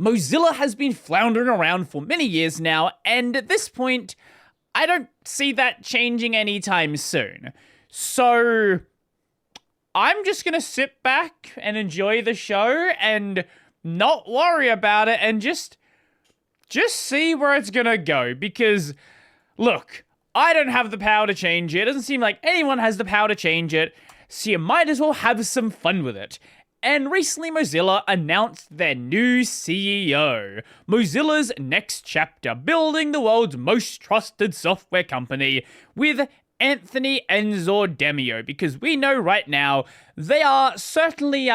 Mozilla has been floundering around for many years now, and at this point, I don't see that changing anytime soon. So I'm just gonna sit back and enjoy the show and not worry about it and just see where it's gonna go. Because, look, I don't have the power to change it. It doesn't seem like anyone has the power to change it. So you might as well have some fun with it. And recently Mozilla announced their new CEO. Mozilla's next chapter, building the world's most trusted software company with Anthony Enzor Demio, because we know right now they are certainly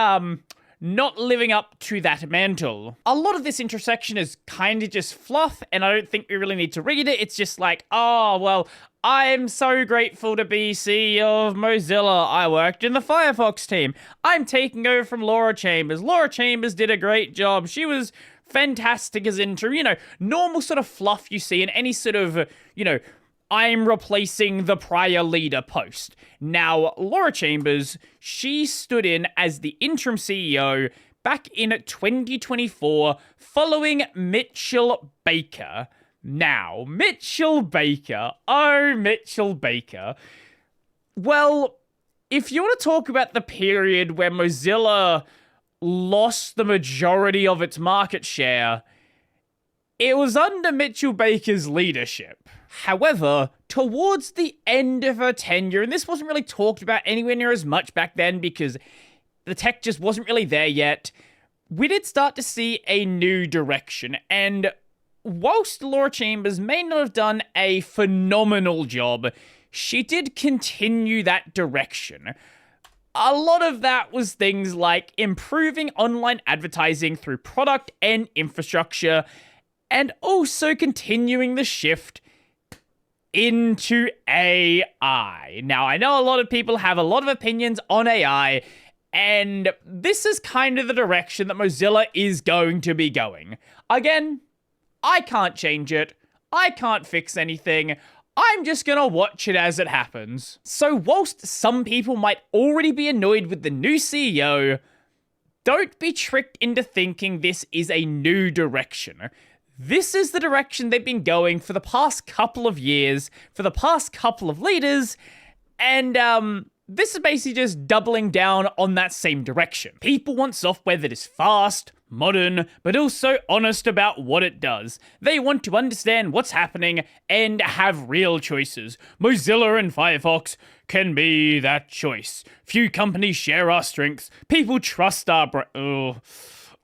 not living up to that mantle. A lot of this intersection is kind of just fluff, and I don't think we really need to read it. It's just like, oh, well, I'm so grateful to be CEO of Mozilla. I worked in the Firefox team. I'm taking over from Laura Chambers. Laura Chambers did a great job. She was fantastic as interim. Normal sort of fluff you see in any sort of, I'm replacing the prior leader post. Now, Laura Chambers, she stood in as the interim CEO back in 2024 following Mitchell Baker. Now, Mitchell Baker. Well, if you want to talk about the period where Mozilla lost the majority of its market share, it was under Mitchell Baker's leadership. However, towards the end of her tenure, and this wasn't really talked about anywhere near as much back then because the tech just wasn't really there yet, we did start to see a new direction. And whilst Laura Chambers may not have done a phenomenal job, she did continue that direction. A lot of that was things like improving online advertising through product and infrastructure, and also continuing the shift into AI. Now, I know a lot of people have a lot of opinions on AI, and this is kind of the direction that Mozilla is going to be going. Again, I can't change it. I can't fix anything. I'm just gonna watch it as it happens. So whilst some people might already be annoyed with the new CEO, don't be tricked into thinking this is a new direction. This is the direction they've been going for the past couple of years, for the past couple of leaders, and this is basically just doubling down on that same direction. People want software that is fast, modern, but also honest about what it does. They want to understand what's happening and have real choices. Mozilla and Firefox can be that choice. Few companies share our strengths. People trust our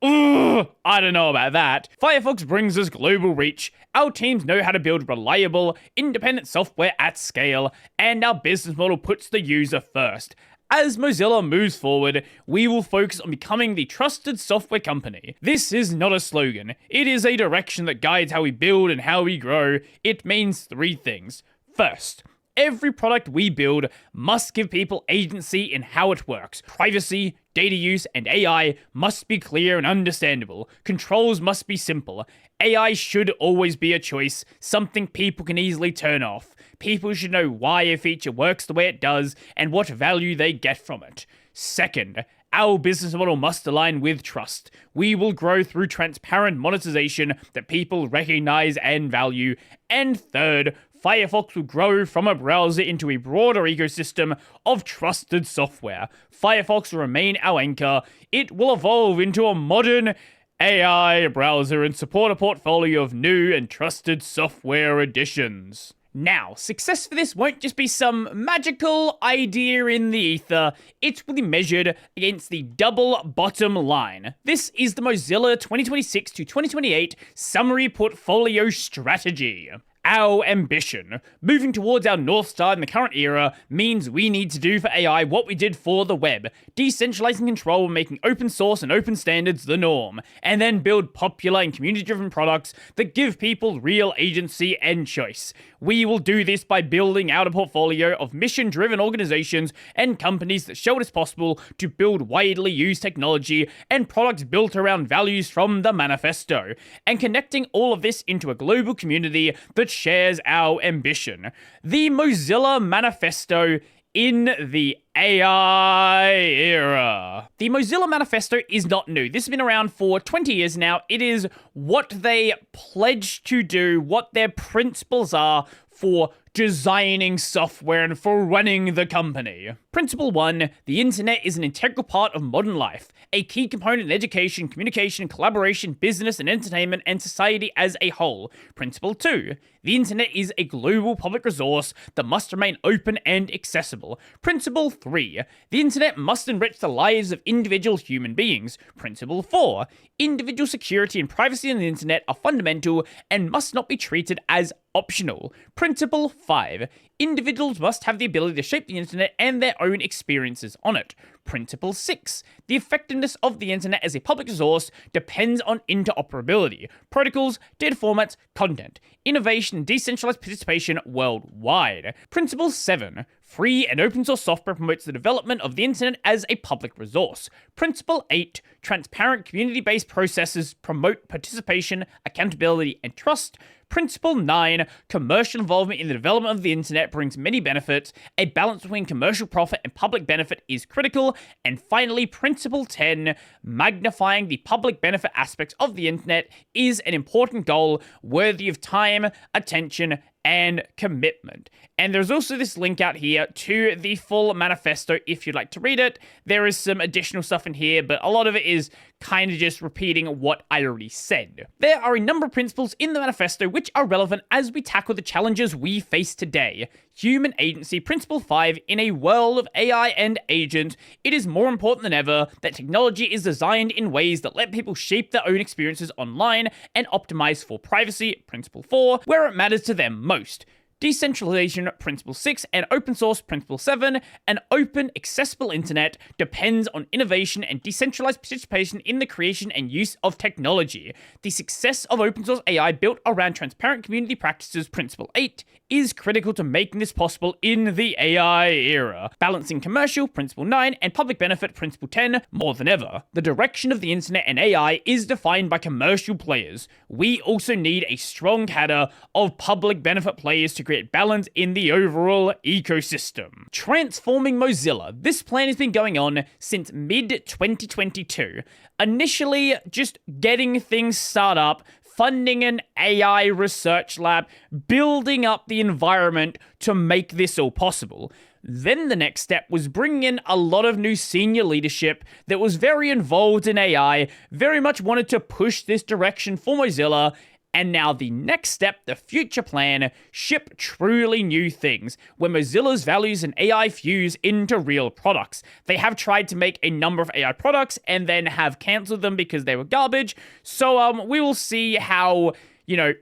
I don't know about that. Firefox brings us global reach. Our teams know how to build reliable, independent software at scale, and our business model puts the user first. As Mozilla moves forward, we will focus on becoming the trusted software company. This is not a slogan. It is a direction that guides how we build and how we grow. It means three things. First, every product we build must give people agency in how it works. Privacy, data use, and AI must be clear and understandable. Controls must be simple. AI should always be a choice, something people can easily turn off. People should know why a feature works the way it does and what value they get from it. Second, our business model must align with trust. We will grow through transparent monetization that people recognize and value. And third, Firefox will grow from a browser into a broader ecosystem of trusted software. Firefox will remain our anchor. It will evolve into a modern AI browser and support a portfolio of new and trusted software additions. Now, success for this won't just be some magical idea in the ether, it will be measured against the double bottom line. This is the Mozilla 2026 to 2028 Summary Portfolio Strategy. Our ambition. Moving towards our North Star in the current era means we need to do for AI what we did for the web, decentralizing control and making open source and open standards the norm, and then build popular and community-driven products that give people real agency and choice. We will do this by building out a portfolio of mission-driven organizations and companies that show it is possible to build widely used technology and products built around values from the manifesto, and connecting all of this into a global community that shares our ambition. The Mozilla Manifesto in the AI era. The Mozilla Manifesto is not new. This has been around for 20 years now. It is what they pledge to do, what their principles are for designing software and for running the company. Principle 1, the internet is an integral part of modern life, a key component in education, communication, collaboration, business, and entertainment, and society as a whole. Principle 2, the internet is a global public resource that must remain open and accessible. Principle 3, the internet must enrich the lives of individual human beings. Principle 4, individual security and privacy on the internet are fundamental and must not be treated as optional. Principle 5, individuals must have the ability to shape the internet and their own experiences on it. Principle 6, the effectiveness of the internet as a public resource depends on interoperability, protocols, data formats, content, innovation, and decentralized participation worldwide. Principle 7, free and open source software promotes the development of the internet as a public resource. Principle 8, transparent community-based processes promote participation, accountability, and trust. Principle 9, commercial involvement in the development of the internet brings many benefits. A balance between commercial profit and public benefit is critical. And finally, Principle 10, magnifying the public benefit aspects of the internet is an important goal worthy of time, attention, and commitment. And there's also this link out here to the full manifesto if you'd like to read it. There is some additional stuff in here, but a lot of it is kind of just repeating what I already said. There are a number of principles in the manifesto which are relevant as we tackle the challenges we face today. Human agency. Principle 5, in a world of AI and agents, it is more important than ever that technology is designed in ways that let people shape their own experiences online and optimize for privacy. Principle 4, where it matters to them most. Decentralization, Principle 6, and open source, Principle 7. An open, accessible internet depends on innovation and decentralized participation in the creation and use of technology. The success of open source AI built around transparent community practices, Principle 8, is critical to making this possible in the AI era. Balancing commercial, Principle 9, and public benefit, Principle 10, more than ever. The direction of the internet and AI is defined by commercial players. We also need a strong cadre of public benefit players to create balance in the overall ecosystem. Transforming Mozilla. This plan has been going on since mid-2022. Initially, just getting things started up, funding an AI research lab, building up the environment to make this all possible. Then the next step was bringing in a lot of new senior leadership that was very involved in AI, very much wanted to push this direction for Mozilla. And now the next step, the future plan, ship truly new things, where Mozilla's values and AI fuse into real products. They have tried to make a number of AI products and then have cancelled them because they were garbage. So we will see how,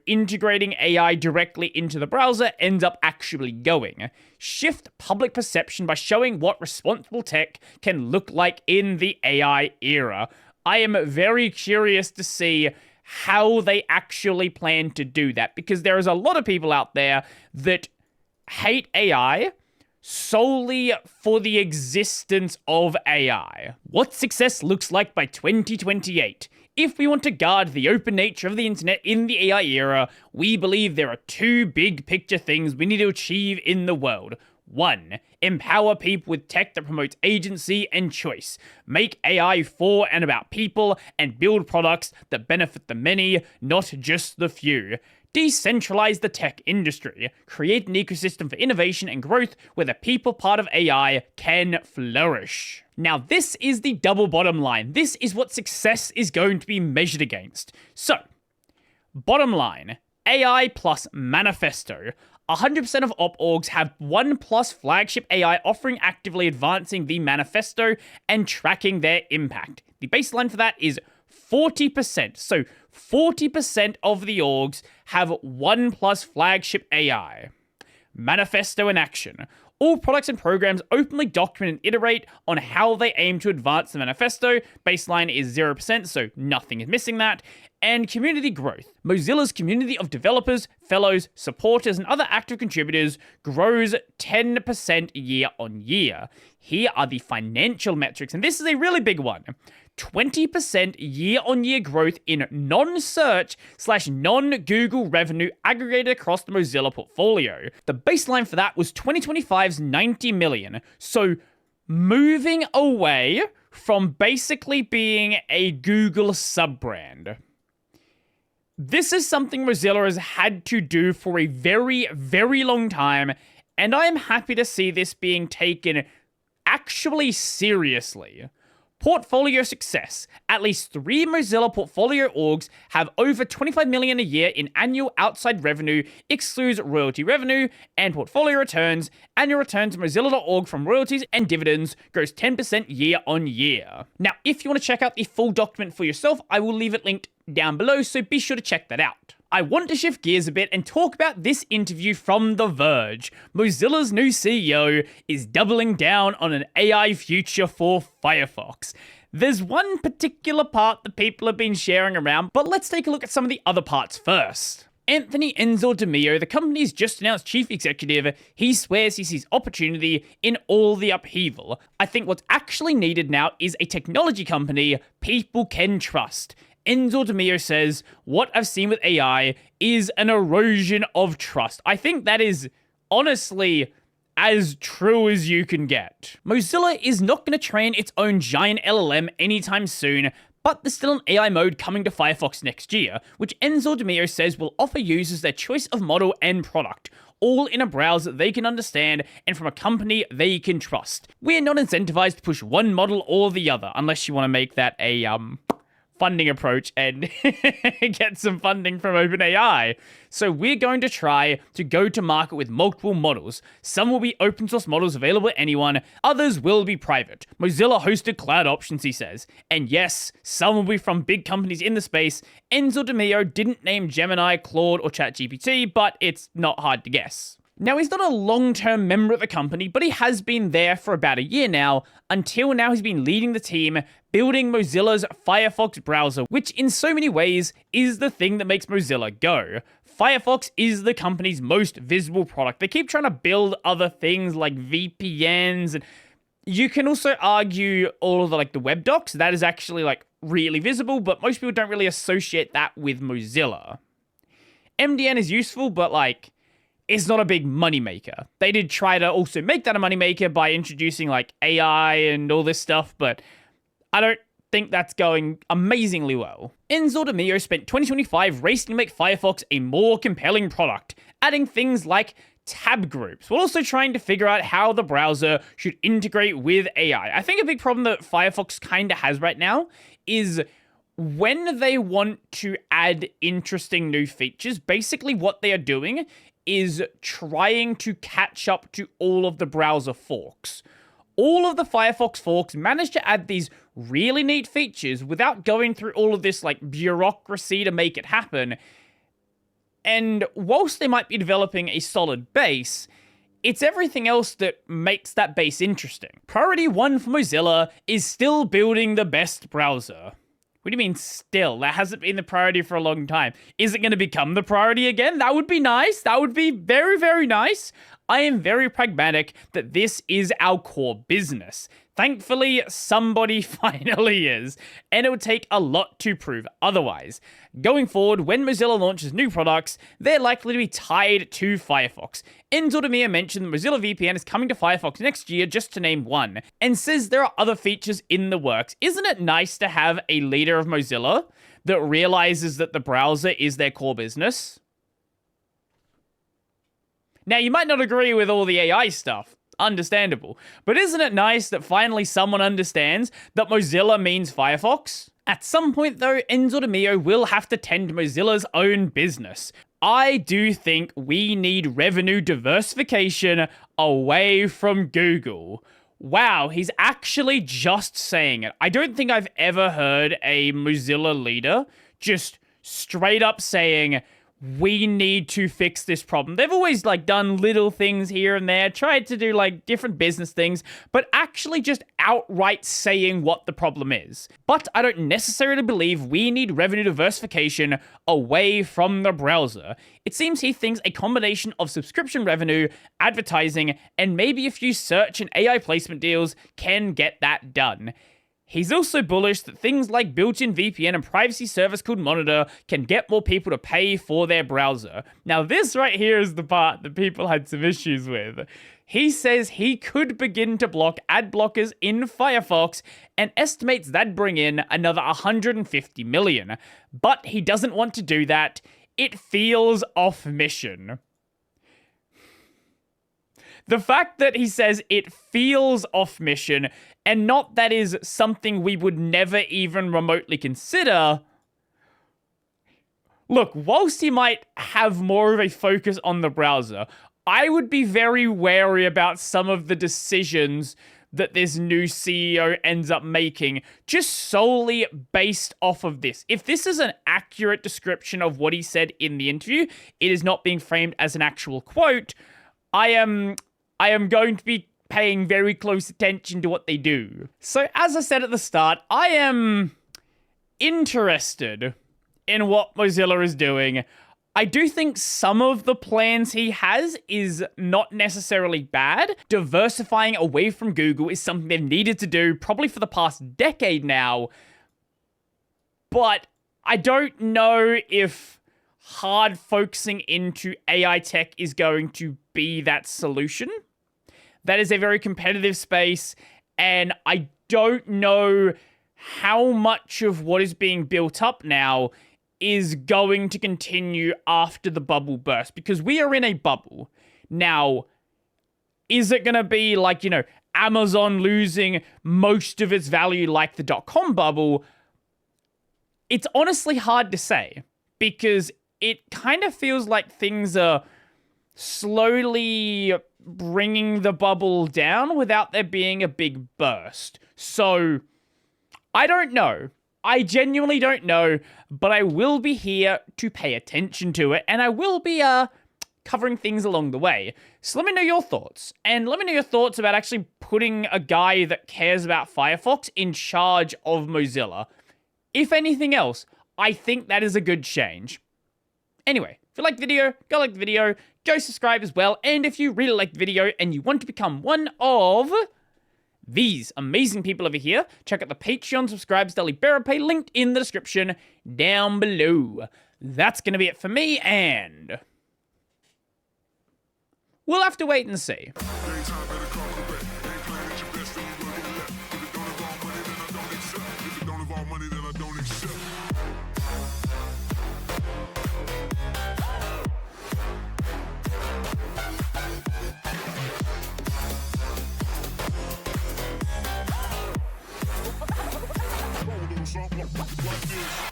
integrating AI directly into the browser ends up actually going. Shift public perception by showing what responsible tech can look like in the AI era. I am very curious to see how they actually plan to do that, because there is a lot of people out there that hate AI solely for the existence of AI. What success looks like by 2028. If we want to guard the open nature of the internet in the AI era, we believe there are two big picture things we need to achieve in the world. 1. Empower people with tech that promotes agency and choice. Make AI for and about people and build products that benefit the many, not just the few. Decentralize the tech industry. Create an ecosystem for innovation and growth where the people part of AI can flourish. Now, this is the double bottom line. This is what success is going to be measured against. So, bottom line, AI plus manifesto. 100% of op orgs have 1+ flagship AI offering, actively advancing the manifesto and tracking their impact. The baseline for that is 40%. So 40% of the orgs have 1+ flagship AI. Manifesto in action. All products and programs openly document and iterate on how they aim to advance the manifesto. Baseline is 0%, so nothing is missing that. And community growth. Mozilla's community of developers, fellows, supporters, and other active contributors grows 10% year on year. Here are the financial metrics, and this is a really big one. 20% year-on-year growth in non-search/non-Google revenue aggregated across the Mozilla portfolio. The baseline for that was 2025's 90 million. So moving away from basically being a Google sub-brand. This is something Mozilla has had to do for a very, very long time, and I am happy to see this being taken actually seriously. Portfolio success. At least 3 Mozilla portfolio orgs have over 25 million a year in annual outside revenue, excludes royalty revenue, and portfolio returns. Annual returns to Mozilla.org from royalties and dividends grows 10% year on year. Now, if you want to check out the full document for yourself, I will leave it linked down below, so be sure to check that out. I want to shift gears a bit and talk about this interview from The Verge. Mozilla's new CEO is doubling down on an AI future for Firefox. There's one particular part that people have been sharing around, but let's take a look at some of the other parts first. Anthony Enzo DiMeo, the company's just announced chief executive, he swears he sees opportunity in all the upheaval. I think what's actually needed now is a technology company people can trust. Enzo DiMeo says, what I've seen with AI is an erosion of trust. I think that is honestly as true as you can get. Mozilla is not going to train its own giant LLM anytime soon, but there's still an AI mode coming to Firefox next year, which Enzo DiMeo says will offer users their choice of model and product, all in a browser they can understand and from a company they can trust. We're not incentivized to push one model or the other, unless you want to make that a, funding approach and get some funding from OpenAI. So we're going to try to go to market with multiple models. Some will be open source models available to anyone, others will be private. Mozilla hosted cloud options, he says. And yes, some will be from big companies in the space. Enzo DiMeo didn't name Gemini, Claude, or ChatGPT, but it's not hard to guess. Now, he's not a long-term member of the company, but he has been there for about a year now. Until now, he's been leading the team, building Mozilla's Firefox browser, which in so many ways is the thing that makes Mozilla go. Firefox is the company's most visible product. They keep trying to build other things like VPNs, and you can also argue all of the web docs. That is actually really visible, but most people don't really associate that with Mozilla. MDN is useful, but it's not a big moneymaker. They did try to also make that a moneymaker by introducing AI and all this stuff, but I don't think that's going amazingly well. Enzo DiMeo spent 2025 racing to make Firefox a more compelling product, adding things like tab groups, while also trying to figure out how the browser should integrate with AI. I think a big problem that Firefox kind of has right now is when they want to add interesting new features, basically what they are doing is trying to catch up to all of the browser forks. All of the Firefox forks manage to add these really neat features without going through all of this bureaucracy to make it happen. And whilst they might be developing a solid base, it's everything else that makes that base interesting. Priority 1 for Mozilla is still building the best browser. What do you mean still? That hasn't been the priority for a long time. Is it going to become the priority again? That would be nice. That would be very, very nice. I am very pragmatic that this is our core business. Thankfully, somebody finally is, and it would take a lot to prove otherwise. Going forward, when Mozilla launches new products, they're likely to be tied to Firefox. Enzo DiMeo mentioned that Mozilla VPN is coming to Firefox next year, just to name one, and says there are other features in the works. Isn't it nice to have a leader of Mozilla that realizes that the browser is their core business? Now, you might not agree with all the AI stuff. Understandable. But isn't it nice that finally someone understands that Mozilla means Firefox? At some point, though, Enzo DiMeo will have to tend Mozilla's own business. I do think we need revenue diversification away from Google. Wow, he's actually just saying it. I don't think I've ever heard a Mozilla leader just straight up saying, we need to fix this problem. They've always done little things here and there, tried to do different business things, but actually just outright saying what the problem is. But I don't necessarily believe we need revenue diversification away from the browser. It seems he thinks a combination of subscription revenue, advertising, and maybe a few search and AI placement deals can get that done. He's also bullish that things like built-in VPN and privacy service called Monitor can get more people to pay for their browser. Now this right here is the part that people had some issues with. He says he could begin to block ad blockers in Firefox and estimates that'd bring in another 150 million. But he doesn't want to do that. It feels off mission. The fact that he says it feels off mission and not that is something we would never even remotely consider. Look, whilst he might have more of a focus on the browser, I would be very wary about some of the decisions that this new CEO ends up making just solely based off of this. If this is an accurate description of what he said in the interview, it is not being framed as an actual quote, I am going to be paying very close attention to what they do. So as I said at the start, I am interested in what Mozilla is doing. I do think some of the plans he has is not necessarily bad. Diversifying away from Google is something they've needed to do probably for the past decade now. But I don't know if hard focusing into AI tech is going to be that solution. That is a very competitive space, and I don't know how much of what is being built up now is going to continue after the bubble burst, because we are in a bubble. Now, is it going to be like, Amazon losing most of its value like the dot-com bubble? It's honestly hard to say, because it kind of feels like things are slowly bringing the bubble down without there being a big burst. So, I don't know. I genuinely don't know, but I will be here to pay attention to it, and I will be covering things along the way. So let me know your thoughts, and let me know your thoughts about actually putting a guy that cares about Firefox in charge of Mozilla. If anything else, I think that is a good change. Anyway, if you like the video, go like the video, go subscribe as well, and if you really like the video and you want to become one of these amazing people over here, check out the Patreon subscribes daily bearer pay linked in the description down below. That's going to be it for me, and we'll have to wait and see. Like this.